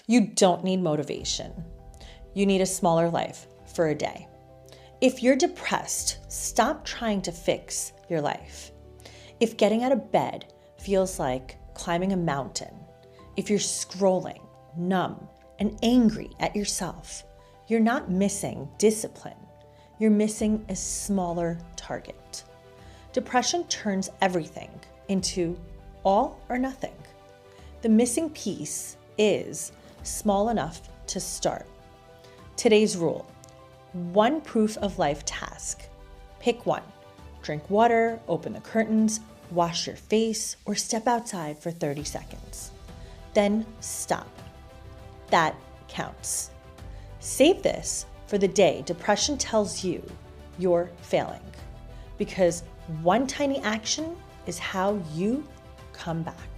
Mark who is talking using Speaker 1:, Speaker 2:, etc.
Speaker 1: You don't need motivation. You need a smaller life for a day. If you're depressed, stop trying to fix your life. If getting out of bed feels like climbing a mountain, if you're scrolling, numb, and angry at yourself, you're not missing discipline. You're missing a smaller target. Depression turns everything into all or nothing. The missing piece is small enough to start. Today's rule: one proof of life task. Pick one. Drink water, open the curtains, wash your face, or step outside for 30 seconds. Then stop. That counts. Save this for the day depression tells you you're failing, because one tiny action is how you come back.